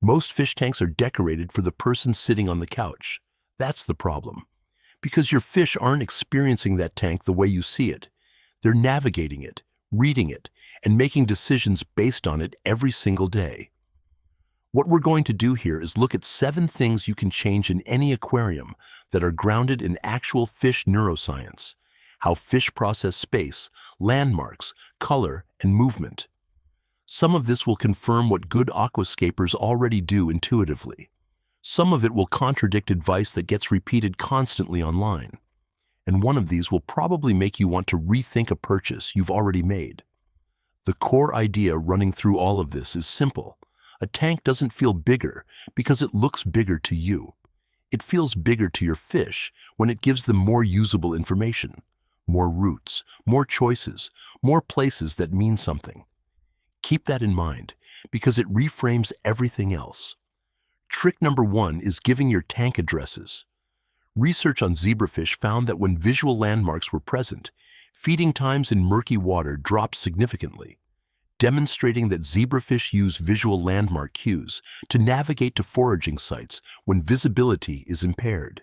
Most fish tanks are decorated for the person sitting on the couch. That's the problem. Because your fish aren't experiencing that tank the way you see it. They're navigating it, reading it, and making decisions based on it every single day. What we're going to do here is look at 7 things you can change in any aquarium that are grounded in actual fish neuroscience, how fish process space, landmarks, color, and movement. Some of this will confirm what good aquascapers already do intuitively. Some of it will contradict advice that gets repeated constantly online. And one of these will probably make you want to rethink a purchase you've already made. The core idea running through all of this is simple. A tank doesn't feel bigger because it looks bigger to you. It feels bigger to your fish when it gives them more usable information, more routes, more choices, more places that mean something. Keep that in mind because it reframes everything else. Trick number 1 is giving your tank addresses. Research on zebrafish found that when visual landmarks were present, feeding times in murky water dropped significantly, demonstrating that zebrafish use visual landmark cues to navigate to foraging sites when visibility is impaired.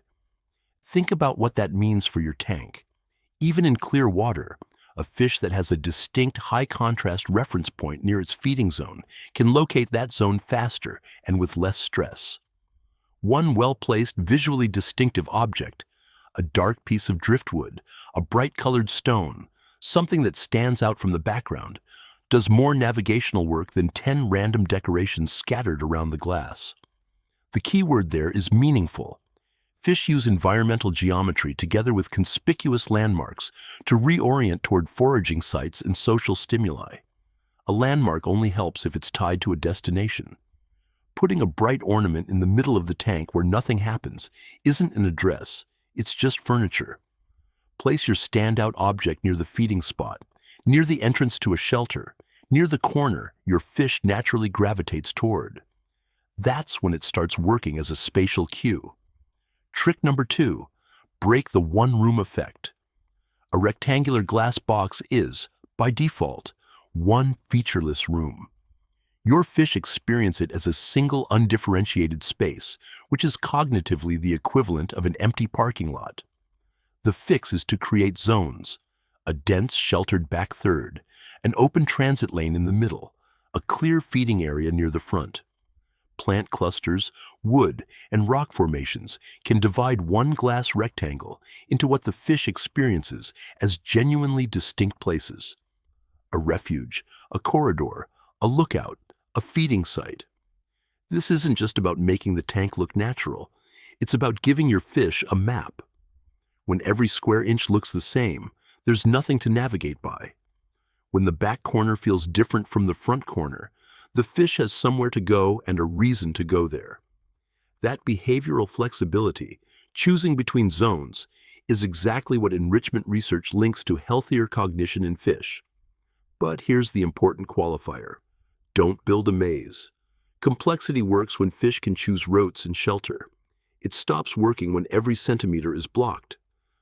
Think about what that means for your tank. Even in clear water, a fish that has a distinct high-contrast reference point near its feeding zone can locate that zone faster and with less stress. One well-placed, visually distinctive object, a dark piece of driftwood, a bright-colored stone, something that stands out from the background, does more navigational work than 10 random decorations scattered around the glass. The key word there is meaningful. Fish use environmental geometry together with conspicuous landmarks to reorient toward foraging sites and social stimuli. A landmark only helps if it's tied to a destination. Putting a bright ornament in the middle of the tank where nothing happens isn't an address, it's just furniture. Place your standout object near the feeding spot, near the entrance to a shelter, near the corner your fish naturally gravitates toward. That's when it starts working as a spatial cue. Trick number 2, break the one-room effect. A rectangular glass box is, by default, one featureless room. Your fish experience it as a single undifferentiated space, which is cognitively the equivalent of an empty parking lot. The fix is to create zones, a dense sheltered back third, an open transit lane in the middle, a clear feeding area near the front. Plant clusters, wood, and rock formations can divide one glass rectangle into what the fish experiences as genuinely distinct places. A refuge, a corridor, a lookout, a feeding site. This isn't just about making the tank look natural, it's about giving your fish a map. When every square inch looks the same, there's nothing to navigate by. When the back corner feels different from the front corner, the fish has somewhere to go and a reason to go there. That behavioral flexibility, choosing between zones, is exactly what enrichment research links to healthier cognition in fish. But here's the important qualifier. Don't build a maze. Complexity works when fish can choose routes and shelter. It stops working when every centimeter is blocked.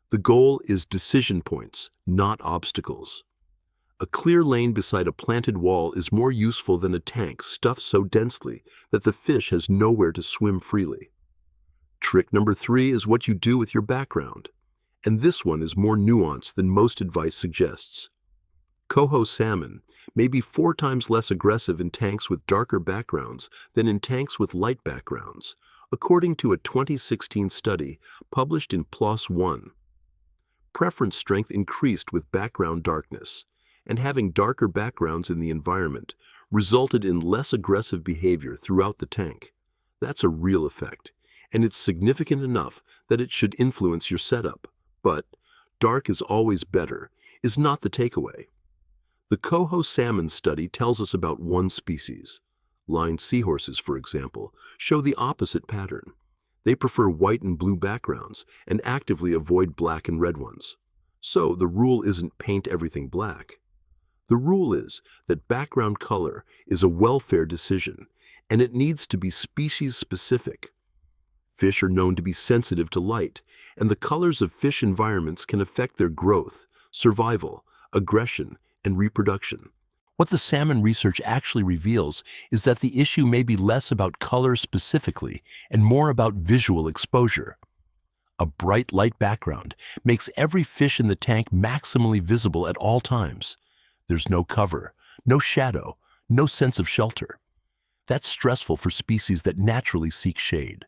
The goal is decision points, not obstacles. A clear lane beside a planted wall is more useful than a tank stuffed so densely that the fish has nowhere to swim freely. Trick number 3 is what you do with your background. And this one is more nuanced than most advice suggests. Coho salmon may be 4 times less aggressive in tanks with darker backgrounds than in tanks with light backgrounds, according to a 2016 study published in PLoS ONE. Preference strength increased with background darkness, and having darker backgrounds in the environment resulted in less aggressive behavior throughout the tank. That's a real effect, and it's significant enough that it should influence your setup. But dark is always better is not the takeaway. The coho salmon study tells us about one species. Line seahorses, for example, show the opposite pattern. They prefer white and blue backgrounds and actively avoid black and red ones. So the rule isn't paint everything black. The rule is that background color is a welfare decision, and it needs to be species-specific. Fish are known to be sensitive to light, and the colors of fish environments can affect their growth, survival, aggression, and reproduction. What the salmon research actually reveals is that the issue may be less about color specifically and more about visual exposure. A bright light background makes every fish in the tank maximally visible at all times. There's no cover, no shadow, no sense of shelter. That's stressful for species that naturally seek shade.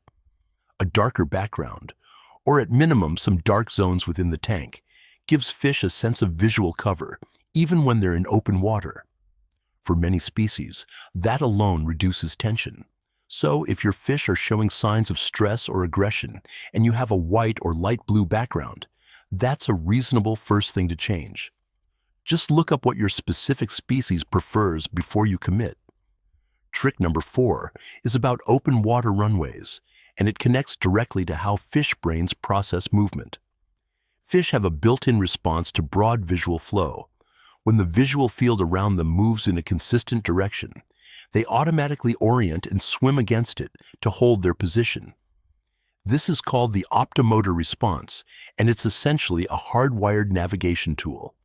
A darker background, or at minimum some dark zones within the tank, gives fish a sense of visual cover, even when they're in open water. For many species, that alone reduces tension. So if your fish are showing signs of stress or aggression and you have a white or light blue background, that's a reasonable first thing to change. Just look up what your specific species prefers before you commit. Trick number 4 is about open water runways, and it connects directly to how fish brains process movement. Fish have a built-in response to broad visual flow. When the visual field around them moves in a consistent direction, they automatically orient and swim against it to hold their position. This is called the optomotor response, and it's essentially a hardwired navigation tool.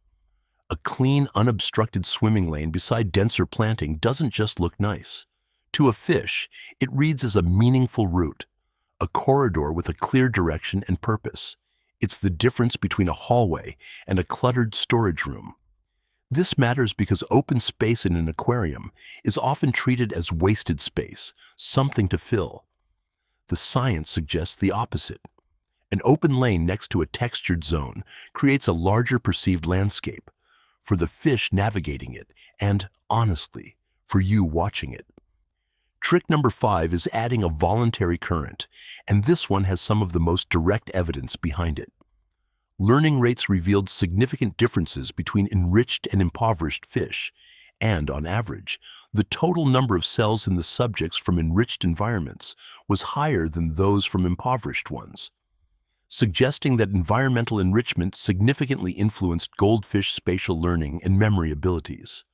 A clean, unobstructed swimming lane beside denser planting doesn't just look nice. To a fish, it reads as a meaningful route, a corridor with a clear direction and purpose. It's the difference between a hallway and a cluttered storage room. This matters because open space in an aquarium is often treated as wasted space, something to fill. The science suggests the opposite. An open lane next to a textured zone creates a larger perceived landscape for the fish navigating it and, honestly, for you watching it. Trick number 5 is adding a voluntary current, and this one has some of the most direct evidence behind it. Learning rates revealed significant differences between enriched and impoverished fish, and on average, the total number of cells in the subjects from enriched environments was higher than those from impoverished ones, suggesting that environmental enrichment significantly influenced goldfish spatial learning and memory abilities.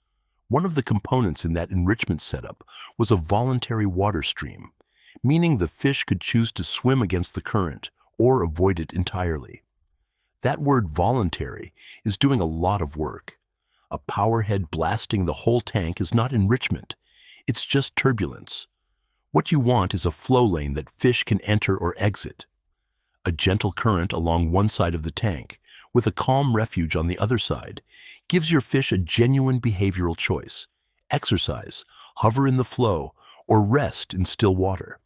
One of the components in that enrichment setup was a voluntary water stream, meaning the fish could choose to swim against the current or avoid it entirely. That word voluntary is doing a lot of work. A powerhead blasting the whole tank is not enrichment, it's just turbulence. What you want is a flow lane that fish can enter or exit. A gentle current along one side of the tank, with a calm refuge on the other side, gives your fish a genuine behavioral choice: exercise, hover in the flow, or rest in still water.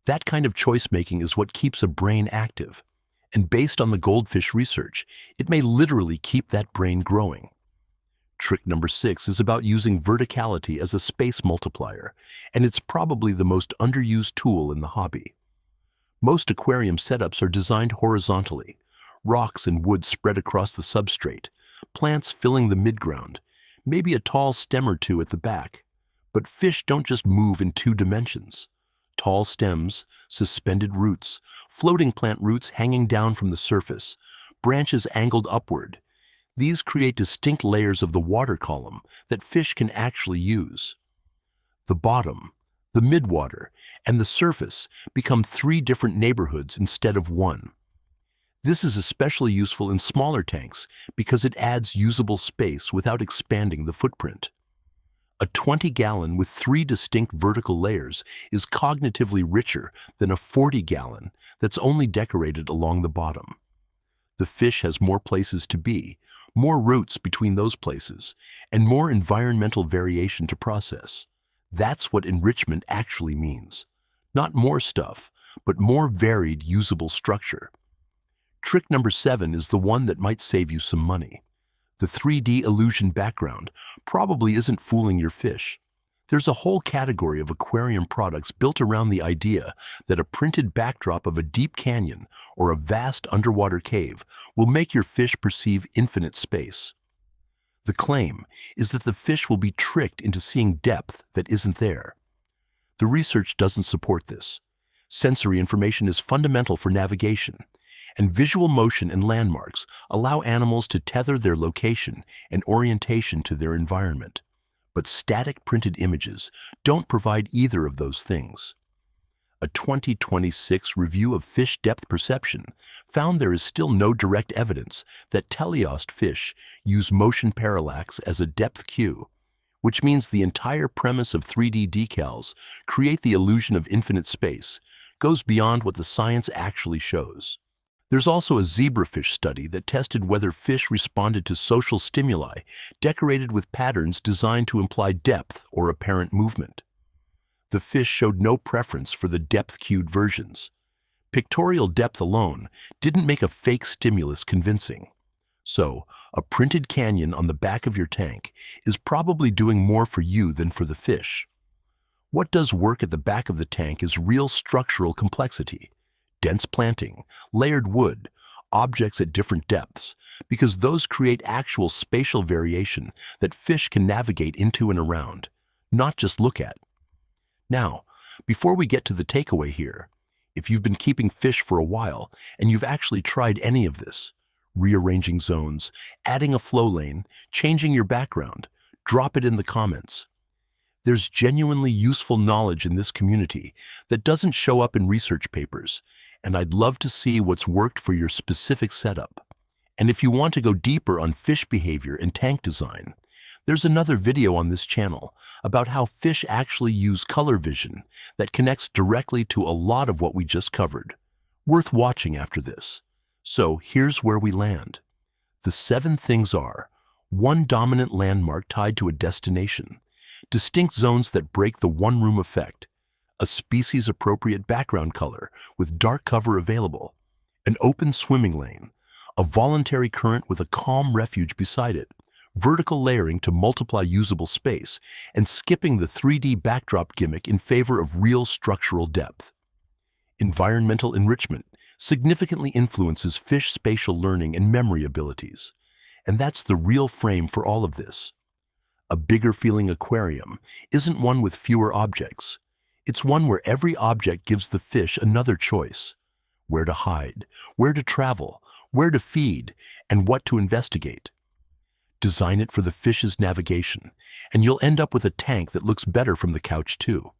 That kind of choice-making is what keeps a brain active. And based on the goldfish research, it may literally keep that brain growing. Trick number 6 is about using verticality as a space multiplier, and it's probably the most underused tool in the hobby. Most aquarium setups are designed horizontally, rocks and wood spread across the substrate, plants filling the midground, maybe a tall stem or two at the back. But fish don't just move in 2 dimensions. Tall stems, suspended roots, floating plant roots hanging down from the surface, branches angled upward. These create distinct layers of the water column that fish can actually use. The bottom, the midwater, and the surface become 3 different neighborhoods instead of 1. This is especially useful in smaller tanks because it adds usable space without expanding the footprint. A 20-gallon with 3 distinct vertical layers is cognitively richer than a 40-gallon that's only decorated along the bottom. The fish has more places to be, more routes between those places, and more environmental variation to process. That's what enrichment actually means. Not more stuff, but more varied usable structure. Trick number 7 is the one that might save you some money. The 3D illusion background probably isn't fooling your fish. There's a whole category of aquarium products built around the idea that a printed backdrop of a deep canyon or a vast underwater cave will make your fish perceive infinite space. The claim is that the fish will be tricked into seeing depth that isn't there. The research doesn't support this. Sensory information is fundamental for navigation, and visual motion and landmarks allow animals to tether their location and orientation to their environment. But static printed images don't provide either of those things. A 2026 review of fish depth perception found there is still no direct evidence that teleost fish use motion parallax as a depth cue, which means the entire premise of 3D decals create the illusion of infinite space, goes beyond what the science actually shows. There's also a zebrafish study that tested whether fish responded to social stimuli decorated with patterns designed to imply depth or apparent movement. The fish showed no preference for the depth-cued versions. Pictorial depth alone didn't make a fake stimulus convincing. So, a printed canyon on the back of your tank is probably doing more for you than for the fish. What does work at the back of the tank is real structural complexity. Dense planting, layered wood, objects at different depths, because those create actual spatial variation that fish can navigate into and around, not just look at. Now, before we get to the takeaway here, if you've been keeping fish for a while and you've actually tried any of this, rearranging zones, adding a flow lane, changing your background, drop it in the comments. There's genuinely useful knowledge in this community that doesn't show up in research papers, and I'd love to see what's worked for your specific setup. And if you want to go deeper on fish behavior and tank design, there's another video on this channel about how fish actually use color vision that connects directly to a lot of what we just covered. Worth watching after this. So here's where we land. The 7 things are: 1 dominant landmark tied to a destination, distinct zones that break the one-room effect, a species-appropriate background color with dark cover available, an open swimming lane, a voluntary current with a calm refuge beside it, vertical layering to multiply usable space, and skipping the 3D backdrop gimmick in favor of real structural depth. Environmental enrichment significantly influences fish spatial learning and memory abilities, and that's the real frame for all of this. A bigger feeling aquarium isn't one with fewer objects. It's one where every object gives the fish another choice: where to hide, where to travel, where to feed, and what to investigate. Design it for the fish's navigation, and you'll end up with a tank that looks better from the couch too.